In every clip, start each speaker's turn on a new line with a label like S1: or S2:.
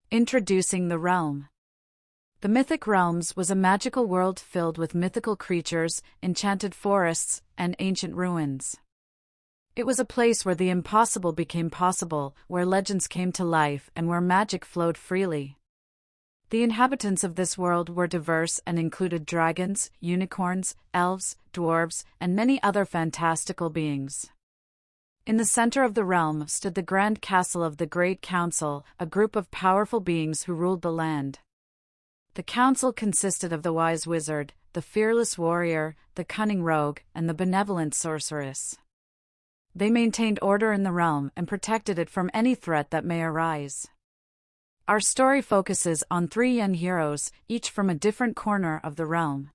S1: Introducing the realm. The Mythic Realms was a magical world filled with mythical creatures, enchanted forests, and ancient ruins. It was a place where the impossible became possible, where legends came to life, and where magic flowed freely. The inhabitants of this world were diverse and included dragons, unicorns, elves, dwarves, and many other fantastical beings. In the center of the realm stood the grand castle of the Great Council, a group of powerful beings who ruled the land. The council consisted of the wise wizard, the fearless warrior, the cunning rogue, and the benevolent sorceress. They maintained order in the realm and protected it from any threat that may arise. Our story focuses on three young heroes, each from a different corner of the realm.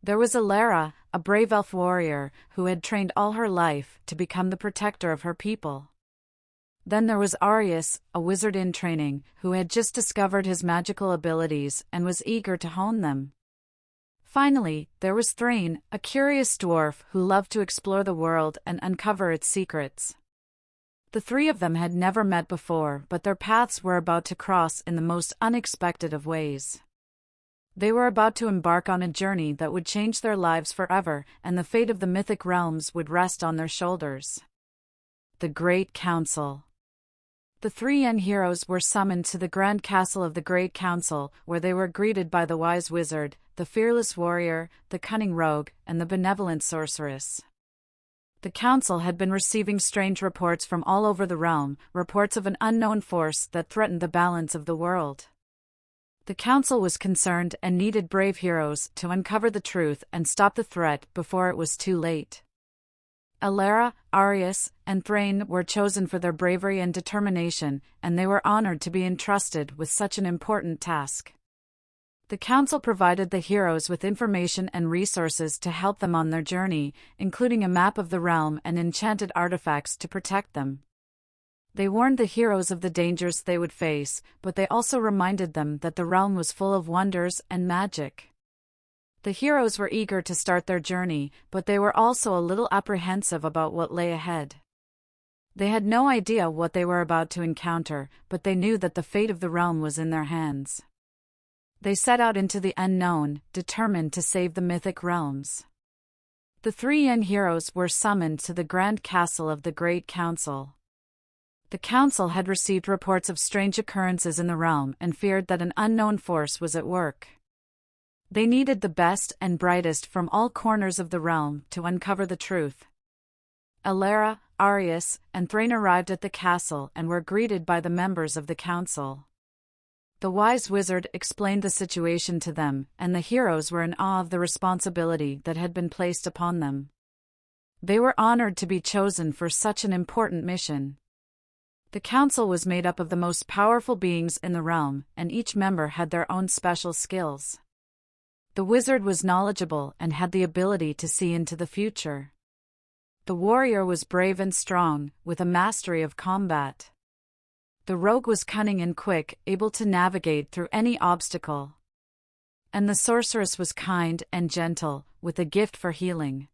S1: There was Elara, a brave elf warrior who had trained all her life to become the protector of her people. Then there was Arius, a wizard in training, who had just discovered his magical abilities and was eager to hone them. Finally, there was Thrain, a curious dwarf who loved to explore the world and uncover its secrets. The three of them had never met before, but their paths were about to cross in the most unexpected of ways. They were about to embark on a journey that would change their lives forever, and the fate of the Mythic Realms would rest on their shoulders. The Great Council. The three young heroes were summoned to the grand castle of the Great Council, where they were greeted by the wise wizard, the fearless warrior, the cunning rogue, and the benevolent sorceress. The council had been receiving strange reports from all over the realm, reports of an unknown force that threatened the balance of the world. The council was concerned and needed brave heroes to uncover the truth and stop the threat before it was too late. Elara, Arius, and Thrain were chosen for their bravery and determination, and they were honored to be entrusted with such an important task. The council provided the heroes with information and resources to help them on their journey, including a map of the realm and enchanted artifacts to protect them. They warned the heroes of the dangers they would face, but they also reminded them that the realm was full of wonders and magic. The heroes were eager to start their journey, but they were also a little apprehensive about what lay ahead. They had no idea what they were about to encounter, but they knew that the fate of the realm was in their hands. They set out into the unknown, determined to save the Mythic Realms. The three young heroes were summoned to the grand castle of the Great Council. The council had received reports of strange occurrences in the realm and feared that an unknown force was at work. They needed the best and brightest from all corners of the realm to uncover the truth. Elara, Arius, and Thrain arrived at the castle and were greeted by the members of the council. The wise wizard explained the situation to them, and the heroes were in awe of the responsibility that had been placed upon them. They were honored to be chosen for such an important mission. The council was made up of the most powerful beings in the realm, and each member had their own special skills. The wizard was knowledgeable and had the ability to see into the future. The warrior was brave and strong, with a mastery of combat. The rogue was cunning and quick, able to navigate through any obstacle. And the sorceress was kind and gentle, with a gift for healing.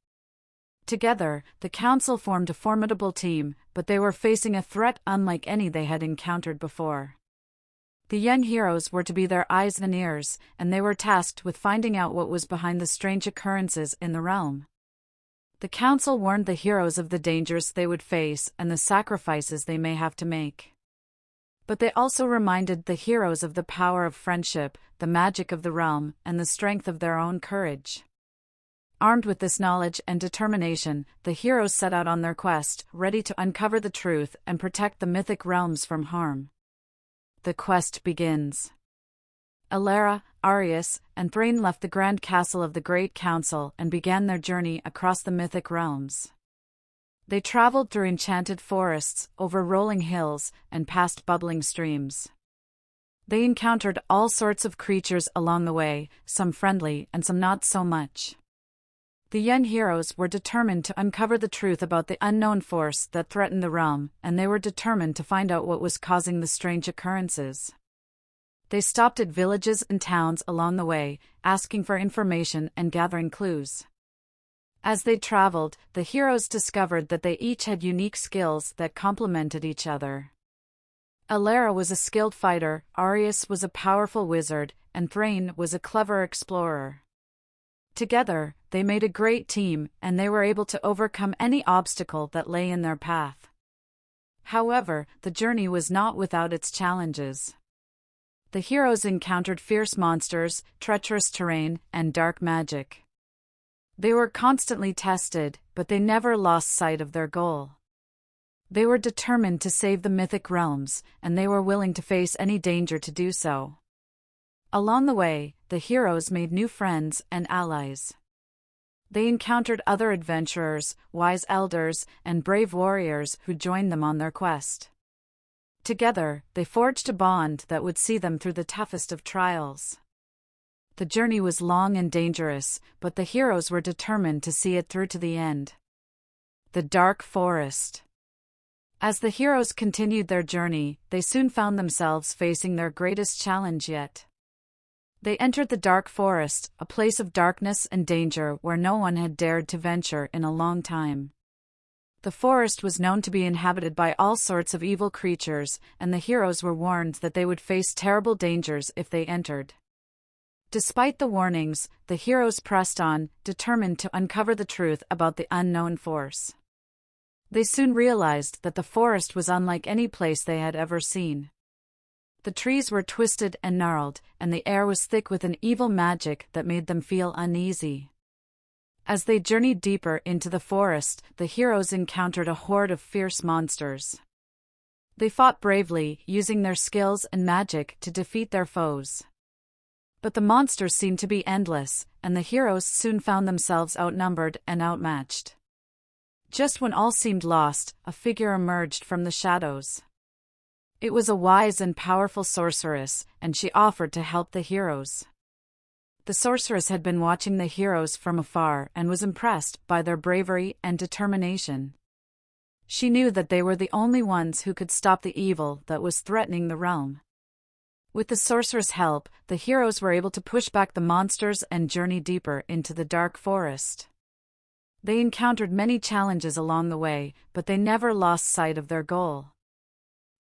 S1: Together, the council formed a formidable team, but they were facing a threat unlike any they had encountered before. The young heroes were to be their eyes and ears, and they were tasked with finding out what was behind the strange occurrences in the realm. The council warned the heroes of the dangers they would face and the sacrifices they may have to make. But they also reminded the heroes of the power of friendship, the magic of the realm, and the strength of their own courage. Armed with this knowledge and determination, the heroes set out on their quest, ready to uncover the truth and protect the Mythic Realms from harm. The quest begins. Elara, Arius, and Thrain left the grand castle of the Great Council and began their journey across the Mythic Realms. They traveled through enchanted forests, over rolling hills, and past bubbling streams. They encountered all sorts of creatures along the way, some friendly and some not so much. The young heroes were determined to uncover the truth about the unknown force that threatened the realm, and they were determined to find out what was causing the strange occurrences. They stopped at villages and towns along the way, asking for information and gathering clues. As they traveled, the heroes discovered that they each had unique skills that complemented each other. Elara was a skilled fighter, Arius was a powerful wizard, and Thrain was a clever explorer. Together, they made a great team, and they were able to overcome any obstacle that lay in their path. However, the journey was not without its challenges. The heroes encountered fierce monsters, treacherous terrain, and dark magic. They were constantly tested, but they never lost sight of their goal. They were determined to save the Mythic Realms, and they were willing to face any danger to do so. Along the way, the heroes made new friends and allies. They encountered other adventurers, wise elders, and brave warriors who joined them on their quest. Together, they forged a bond that would see them through the toughest of trials. The journey was long and dangerous, but the heroes were determined to see it through to the end. The Dark Forest. As the heroes continued their journey, they soon found themselves facing their greatest challenge yet. They entered the Dark Forest, a place of darkness and danger where no one had dared to venture in a long time. The forest was known to be inhabited by all sorts of evil creatures, and the heroes were warned that they would face terrible dangers if they entered. Despite the warnings, the heroes pressed on, determined to uncover the truth about the unknown force. They soon realized that the forest was unlike any place they had ever seen. The trees were twisted and gnarled, and the air was thick with an evil magic that made them feel uneasy. As they journeyed deeper into the forest, the heroes encountered a horde of fierce monsters. They fought bravely, using their skills and magic to defeat their foes. But the monsters seemed to be endless, and the heroes soon found themselves outnumbered and outmatched. Just when all seemed lost, a figure emerged from the shadows. It was a wise and powerful sorceress, and she offered to help the heroes. The sorceress had been watching the heroes from afar and was impressed by their bravery and determination. She knew that they were the only ones who could stop the evil that was threatening the realm. With the sorceress' help, the heroes were able to push back the monsters and journey deeper into the dark forest. They encountered many challenges along the way, but they never lost sight of their goal.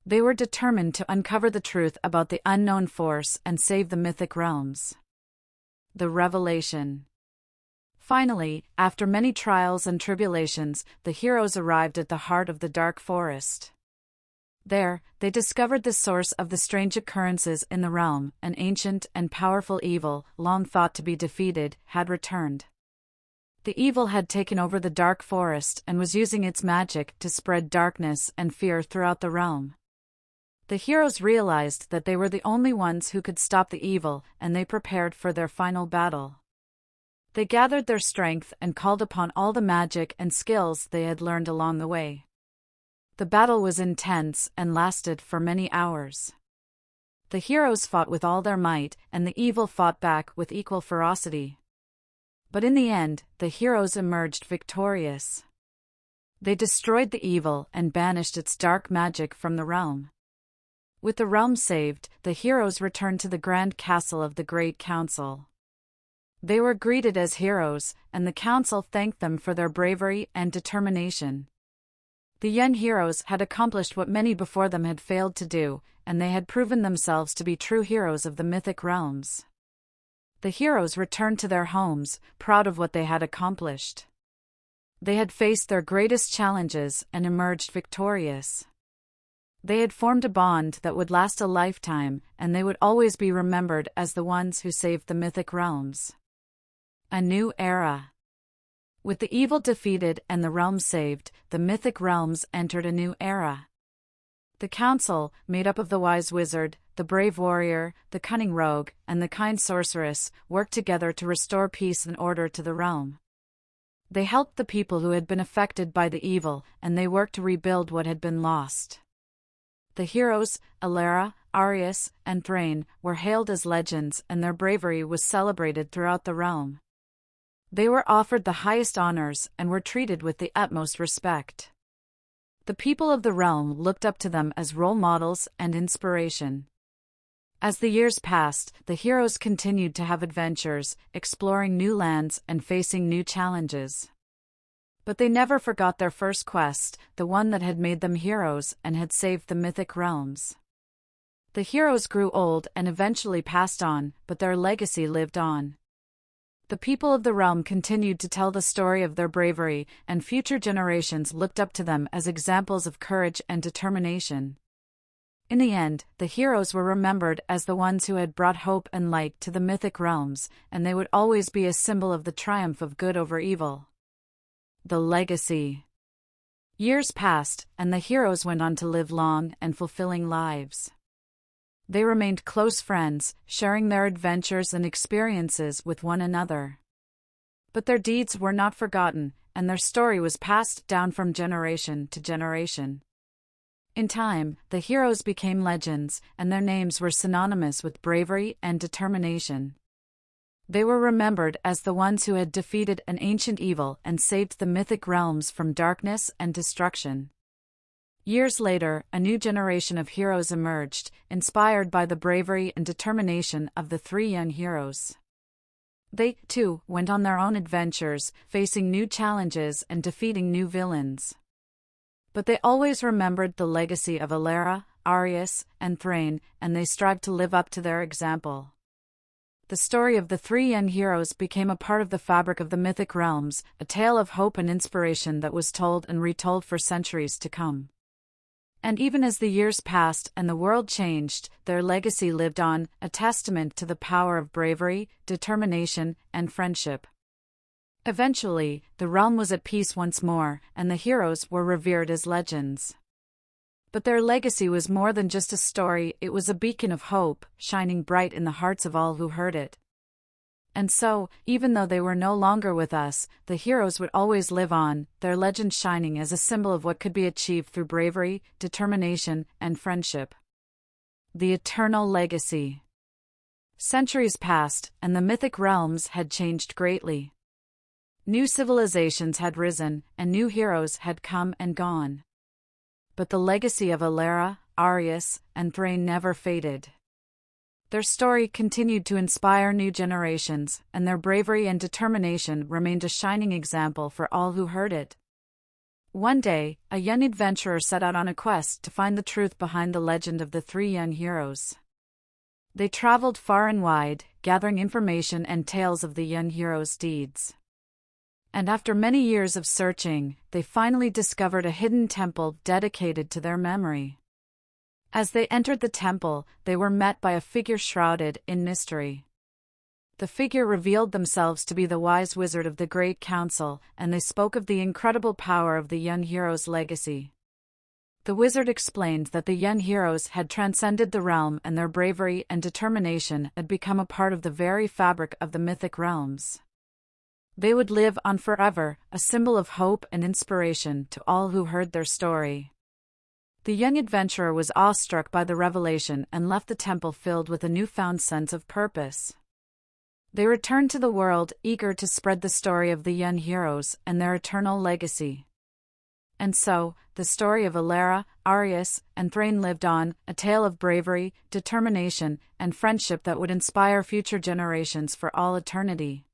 S1: They were determined to uncover the truth about the unknown force and save the Mythic Realms. The Revelation. Finally, after many trials and tribulations, the heroes arrived at the heart of the dark forest. There, they discovered the source of the strange occurrences in the realm. An ancient and powerful evil, long thought to be defeated, had returned. The evil had taken over the dark forest and was using its magic to spread darkness and fear throughout the realm. The heroes realized that they were the only ones who could stop the evil, and they prepared for their final battle. They gathered their strength and called upon all the magic and skills they had learned along the way. The battle was intense and lasted for many hours. The heroes fought with all their might, and the evil fought back with equal ferocity. But in the end, the heroes emerged victorious. They destroyed the evil and banished its dark magic from the realm. With the realm saved, the heroes returned to the grand castle of the Great Council. They were greeted as heroes, and the council thanked them for their bravery and determination. The young heroes had accomplished what many before them had failed to do, and they had proven themselves to be true heroes of the Mythic Realms. The heroes returned to their homes, proud of what they had accomplished. They had faced their greatest challenges and emerged victorious. They had formed a bond that would last a lifetime, and they would always be remembered as the ones who saved the Mythic Realms. A new era. With the evil defeated and the realms saved, the Mythic Realms entered a new era. The council, made up of the wise wizard, the brave warrior, the cunning rogue, and the kind sorceress, worked together to restore peace and order to the realm. They helped the people who had been affected by the evil, and they worked to rebuild what had been lost. The heroes, Elara, Arius, and Thrain, were hailed as legends, and their bravery was celebrated throughout the realm. They were offered the highest honors and were treated with the utmost respect. The people of the realm looked up to them as role models and inspiration. As the years passed, the heroes continued to have adventures, exploring new lands and facing new challenges. But they never forgot their first quest, the one that had made them heroes and had saved the Mythic Realms. The heroes grew old and eventually passed on, but their legacy lived on. The people of the realm continued to tell the story of their bravery, and future generations looked up to them as examples of courage and determination. In the end, the heroes were remembered as the ones who had brought hope and light to the mythic realms, and they would always be a symbol of the triumph of good over evil. The legacy. Years passed, and the heroes went on to live long and fulfilling lives. They remained close friends, sharing their adventures and experiences with one another. But their deeds were not forgotten, and their story was passed down from generation to generation. In time, the heroes became legends, and their names were synonymous with bravery and determination. They were remembered as the ones who had defeated an ancient evil and saved the mythic realms from darkness and destruction. Years later, a new generation of heroes emerged, inspired by the bravery and determination of the three young heroes. They, too, went on their own adventures, facing new challenges and defeating new villains. But they always remembered the legacy of Elara, Arius, and Thrain, and they strived to live up to their example. The story of the three young heroes became a part of the fabric of the mythic realms, a tale of hope and inspiration that was told and retold for centuries to come. And even as the years passed and the world changed, their legacy lived on, a testament to the power of bravery, determination, and friendship. Eventually, the realm was at peace once more, and the heroes were revered as legends. But their legacy was more than just a story, it was a beacon of hope, shining bright in the hearts of all who heard it. And so, even though they were no longer with us, the heroes would always live on, their legend shining as a symbol of what could be achieved through bravery, determination, and friendship. The eternal legacy. Centuries passed, and the mythic realms had changed greatly. New civilizations had risen, and new heroes had come and gone. But the legacy of Elara, Arius, and Thrain never faded. Their story continued to inspire new generations, and their bravery and determination remained a shining example for all who heard it. One day, a young adventurer set out on a quest to find the truth behind the legend of the three young heroes. They traveled far and wide, gathering information and tales of the young heroes' deeds. And after many years of searching, they finally discovered a hidden temple dedicated to their memory. As they entered the temple, they were met by a figure shrouded in mystery. The figure revealed themselves to be the wise wizard of the Great Council, and they spoke of the incredible power of the young heroes' legacy. The wizard explained that the young heroes had transcended the realm and their bravery and determination had become a part of the very fabric of the mythic realms. They would live on forever, a symbol of hope and inspiration to all who heard their story. The young adventurer was awestruck by the revelation and left the temple filled with a newfound sense of purpose. They returned to the world, eager to spread the story of the young heroes and their eternal legacy. And so, the story of Elara, Arius, and Thrain lived on, a tale of bravery, determination, and friendship that would inspire future generations for all eternity.